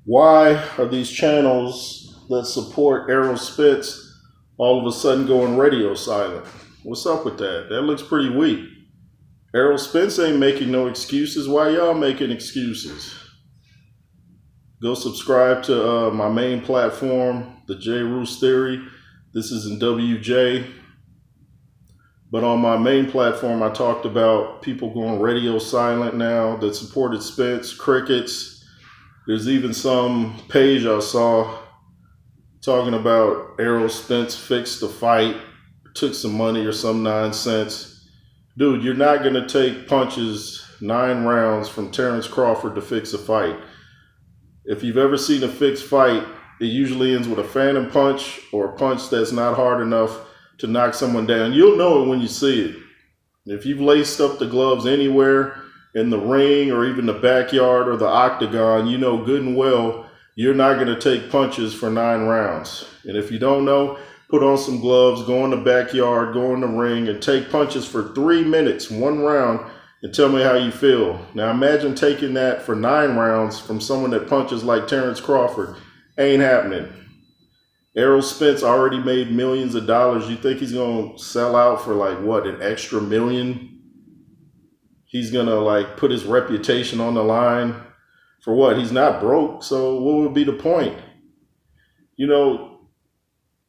Why are these channels that support Errol Spence all of a sudden going radio silent? What's up with that? That looks pretty weak. Errol Spence ain't making no excuses. Why y'all making excuses? Go subscribe to my main platform, the J. Roos Theory. This is N.W.J. But on my main platform, I talked about people going radio silent now that supported Spence, crickets. There's even some page I saw talking about Errol Spence fixed the fight, took some money or some nonsense. Dude, you're not going to take punches 9 rounds from Terrence Crawford to fix a fight. If you've ever seen a fixed fight, it usually ends with a phantom punch or a punch that's not hard enough to knock someone down. You'll know it when you see it. If you've laced up the gloves anywhere in the ring or even the backyard or the octagon, you know good and well you're not going to take punches for 9 rounds. And if you don't know, put on some gloves, go in the backyard, go in the ring, and take punches for 3 minutes, 1 round, and tell me how you feel. Now imagine taking that for 9 rounds from someone that punches like Terrence Crawford. Ain't happening. Errol Spence already made millions of dollars. You think he's going to sell out for like what, an extra million? He's going to like put his reputation on the line for what? He's not broke. So what would be the point? You know,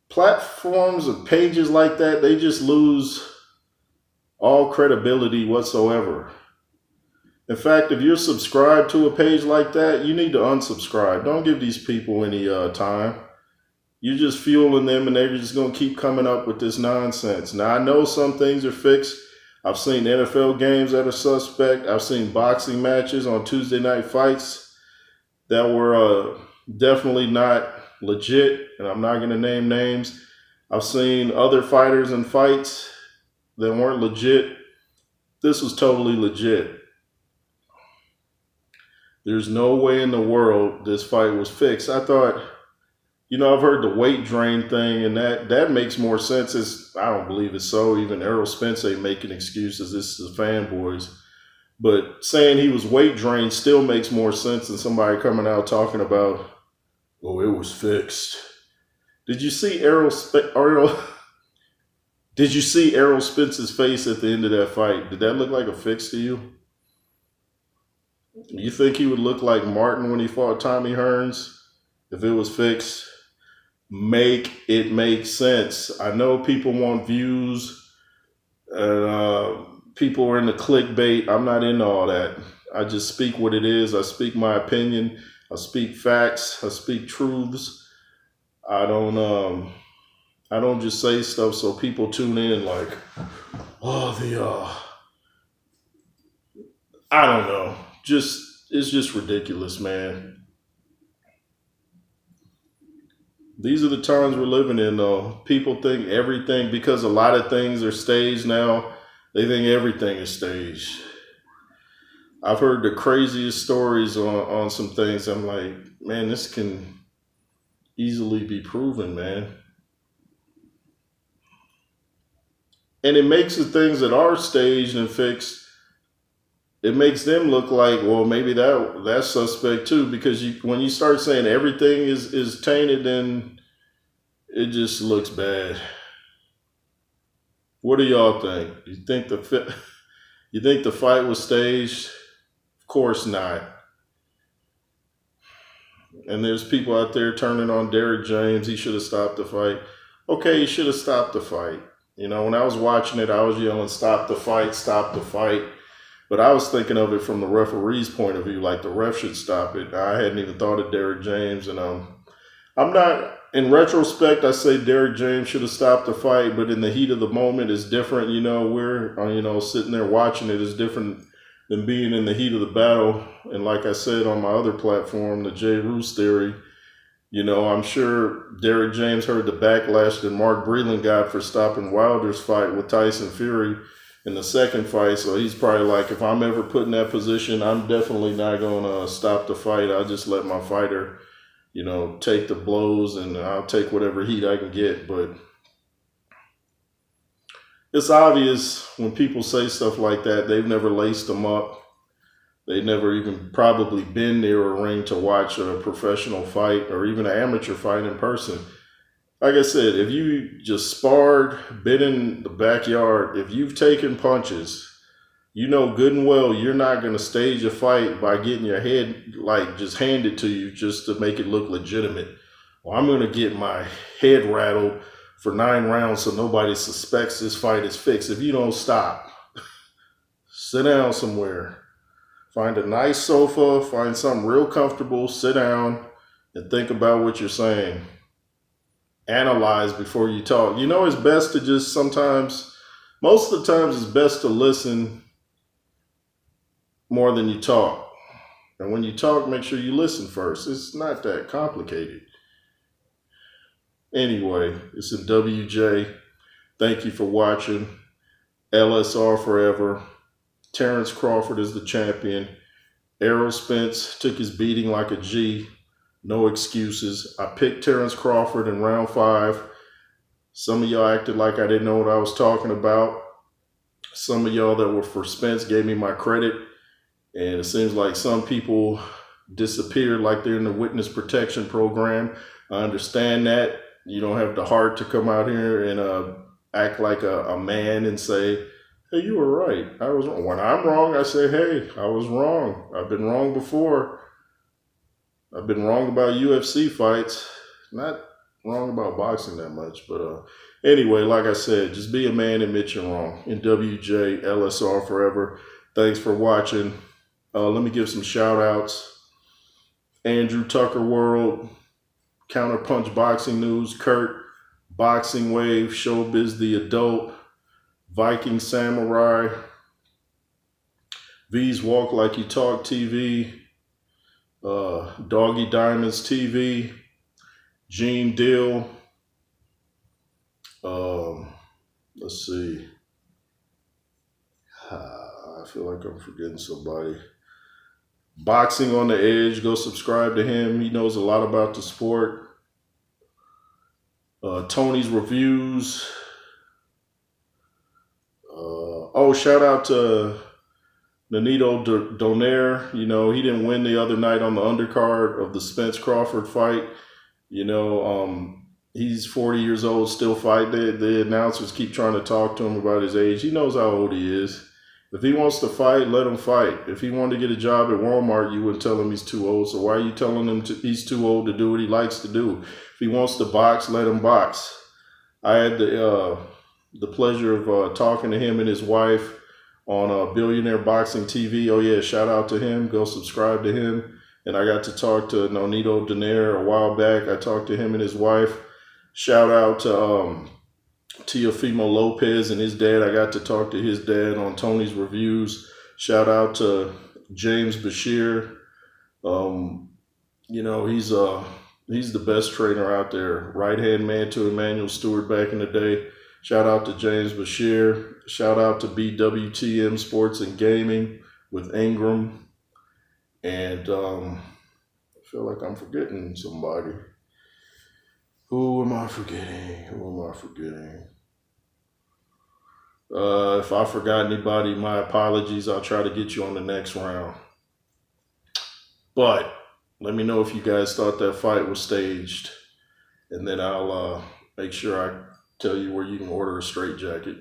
platforms and pages like that, they just lose all credibility whatsoever. In fact, if you're subscribed to a page like that, you need to unsubscribe. Don't give these people any time. You're just fueling them and they're just going to keep coming up with this nonsense. Now, I know some things are fixed. I've seen NFL games that are suspect. I've seen boxing matches on Tuesday night fights that were definitely not legit, and I'm not going to name names. I've seen other fighters in fights that weren't legit. This was totally legit. There's no way in the world this fight was fixed. I thought, you know, I've heard the weight drain thing, and that makes more sense. I don't believe it's so. Even Errol Spence ain't making excuses. This is the fanboys. But saying he was weight drained still makes more sense than somebody coming out talking about, oh, it was fixed. Did you see Did you see Errol Spence's face at the end of that fight? Did that look like a fix to you? You think he would look like Martin when he fought Tommy Hearns if it was fixed? Make it make sense. I know people want views and people are into clickbait. I'm not into all that. I just speak what it is. I speak my opinion. I speak facts. I speak truths. I don't just say stuff so people tune in like, oh, I don't know. It's just ridiculous, man. These are the times we're living in, though. People think everything, because a lot of things are staged now, they think everything is staged. I've heard the craziest stories on some things. I'm like, man, this can easily be proven, man. And it makes the things that are staged and fixed, it makes them look like, well, maybe that's suspect too, because when you start saying everything is tainted, then it just looks bad. What do y'all think? You think the fight was staged? Of course not. And there's people out there turning on Derrick James. He should have stopped the fight. Okay, he should have stopped the fight. You know, when I was watching it, I was yelling, stop the fight, stop the fight. But I was thinking of it from the referee's point of view, like the ref should stop it. I hadn't even thought of Derrick James, and I'm not, in retrospect, I say Derrick James should have stopped the fight, but in the heat of the moment, it's different. You know, we're, sitting there watching it is different than being in the heat of the battle. And like I said on my other platform, the J. Roos Theory, you know, I'm sure Derrick James heard the backlash that Mark Breland got for stopping Wilder's fight with Tyson Fury in the second fight. So he's probably like, if I'm ever put in that position, I'm definitely not going to stop the fight. I'll just let my fighter, you know, take the blows and I'll take whatever heat I can get. But it's obvious when people say stuff like that, they've never laced them up. They never even probably been near a ring to watch a professional fight or even an amateur fight in person. Like I said, if you just sparred, been in the backyard, if you've taken punches, you know good and well you're not going to stage a fight by getting your head like just handed to you just to make it look legitimate. Well, I'm going to get my head rattled for 9 rounds so nobody suspects this fight is fixed. If you don't stop, sit down somewhere. Find a nice sofa, find something real comfortable, sit down and think about what you're saying. Analyze before you talk. You know, it's best to just sometimes, most of the times, it's best to listen more than you talk. And when you talk, make sure you listen first. It's not that complicated. Anyway, it's N.W.J. Thank you for watching. LSR forever. Terrence Crawford is the champion. Errol Spence took his beating like a G. No excuses. I picked Terrence Crawford in round 5. Some of y'all acted like I didn't know what I was talking about. Some of y'all that were for Spence gave me my credit. And it seems like some people disappeared like they're in the witness protection program. I understand that. You don't have the heart to come out here and act like a man and say, hey, you were right. I was wrong. When I'm wrong, I say, hey, I was wrong. I've been wrong before. I've been wrong about UFC fights. Not wrong about boxing that much. But anyway, like I said, just be a man and admit you're wrong. N.W.J, LSR forever. Thanks for watching. Let me give some shout outs. Andrew Tucker World, Counterpunch Boxing News, Kurt, Boxing Wave, Showbiz the Adult, Viking Samurai, V's Walk Like You Talk TV, Doggy Diamonds TV, Gene Deal. Let's see. I feel like I'm forgetting somebody. Boxing on the Edge, go subscribe to him. He knows a lot about the sport. Tony's Reviews. Shout out to N.W.J. Donaire. You know, he didn't win the other night on the undercard of the Spence Crawford fight. You know, he's 40 years old, still fighting. The announcers keep trying to talk to him about his age. He knows how old he is. If he wants to fight, let him fight. If he wanted to get a job at Walmart, you wouldn't tell him he's too old. So why are you telling him he's too old to do what he likes to do? If he wants to box, let him box. I had the pleasure of talking to him and his wife on Billionaire Boxing TV. Oh yeah, shout out to him. Go subscribe to him. And I got to talk to N.W.J. Donaire a while back. I talked to him and his wife. Shout out to Teofimo Lopez and his dad. I got to talk to his dad on Tony's Reviews. Shout out to James Bashir. You know, he's the best trainer out there. Right-hand man to Emmanuel Stewart back in the day. Shout out to James Bashir. Shout out to BWTM Sports and Gaming with Ingram. And I feel like I'm forgetting somebody. Who am I forgetting? If I forgot anybody, my apologies. I'll try to get you on the next round. But let me know if you guys thought that fight was staged. And then I'll make sure I tell you where you can order a straitjacket.